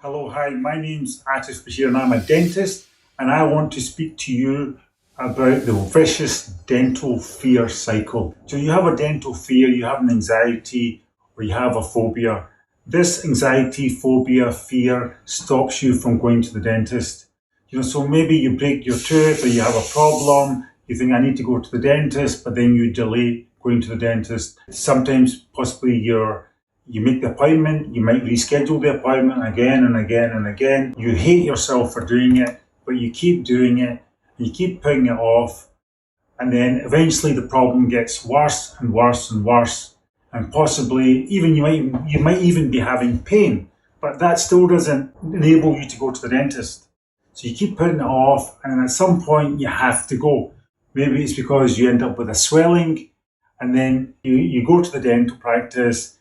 Hello, hi, my name's Atif Bashir and I'm a dentist and I want to speak to you about the vicious dental fear cycle. So you have a dental fear, you have an anxiety or you have a phobia. This anxiety, phobia, fear stops you from going to the dentist. So maybe you break your tooth or you have a problem, you think I need to go to the dentist, but then you delay going to the dentist. Sometimes possibly you make the appointment, you might reschedule the appointment again and again and again. You hate yourself for doing it, but you keep doing it, you keep putting it off, and then eventually the problem gets worse and worse and worse, and possibly even you might even be having pain, but that still doesn't enable you to go to the dentist. So you keep putting it off, and at some point you have to go. Maybe it's because you end up with a swelling, and then you go to the dental practice.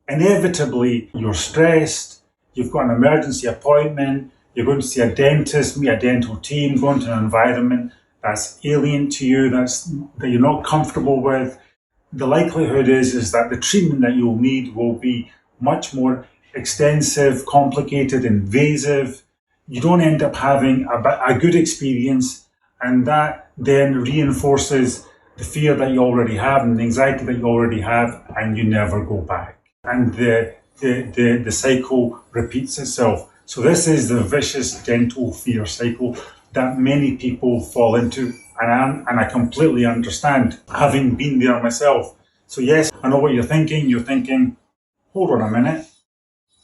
Inevitably, you're stressed, you've got an emergency appointment, you're going to see a dentist, meet a dental team, going to an environment that's alien to you, that you're not comfortable with. The likelihood is that the treatment that you'll need will be much more extensive, complicated, invasive. You don't end up having a good experience, and that then reinforces the fear that you already have and the anxiety that you already have, and you never go back. And the cycle repeats itself. So this is the vicious dental fear cycle that many people fall into, and I completely understand, having been there myself. So yes, I know what you're thinking. You're thinking, hold on a minute,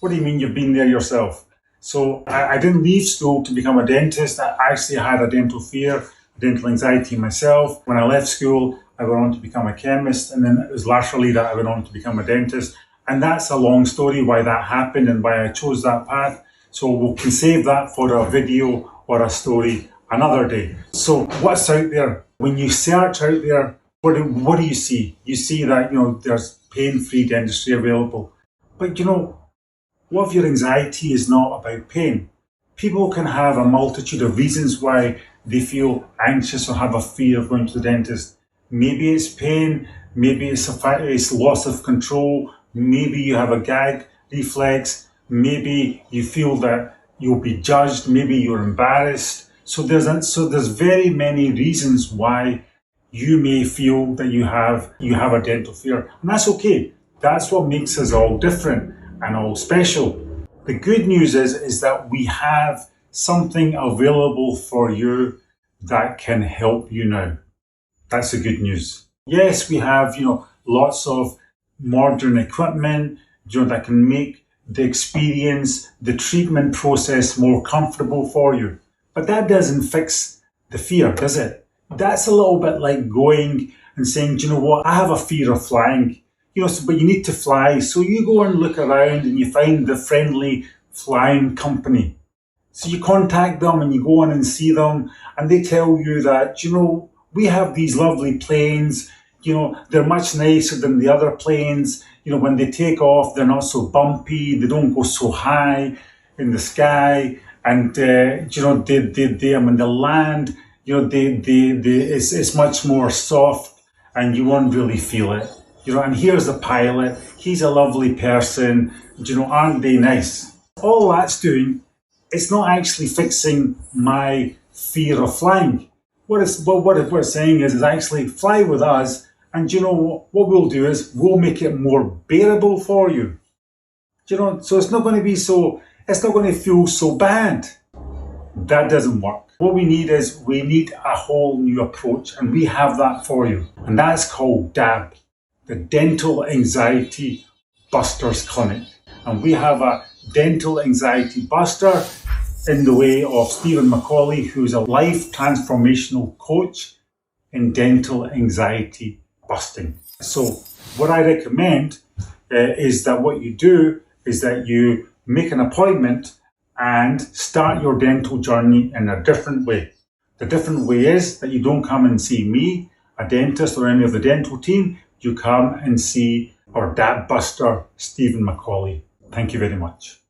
what do you mean you've been there yourself? So I didn't leave school to become a dentist. I actually had a dental fear, dental anxiety myself. When I left school, I went on to become a chemist, and then it was laterally that I went on to become a dentist. And that's a long story why that happened and why I chose that path. So we can save that for a video or a story another day. So what's out there? When you search out there, what do you see? You see that, there's pain-free dentistry available. But what if your anxiety is not about pain? People can have a multitude of reasons why they feel anxious or have a fear of going to the dentist. Maybe it's pain, maybe it's loss of control, maybe you have a gag reflex, maybe you feel that you'll be judged, maybe you're embarrassed. So there's very many reasons why you may feel that you have a dental fear. And that's okay. That's what makes us all different and all special. The good news is that we have something available for you that can help you now. That's the good news. Yes, we have, lots of modern equipment, that can make the experience, the treatment process more comfortable for you. But that doesn't fix the fear, does it? That's a little bit like going and saying, do you know what, I have a fear of flying, but you need to fly. So you go and look around and you find the friendly flying company. So you contact them and you go in and see them, and they tell you that, we have these lovely planes, they're much nicer than the other planes. When they take off, they're not so bumpy, they don't go so high in the sky, and when they land, it's much more soft, and you won't really feel it. And here's the pilot, he's a lovely person, aren't they nice? All that's doing, it's not actually fixing my fear of flying. What it's saying is actually fly with us, and what we'll do is we'll make it more bearable for you. So it's not going to feel so bad. That doesn't work. What we need a whole new approach, and we have that for you. And that's called DAB, the Dental Anxiety Busters Clinic. And we have a dental anxiety buster in the way of Stephen McCauley, who's a life transformational coach in dental anxiety busting. So what I recommend is that what you do is that you make an appointment and start your dental journey in a different way. The different way is that you don't come and see me, a dentist, or any of the dental team. You come and see our DAB buster, Stephen McCauley. Thank you very much.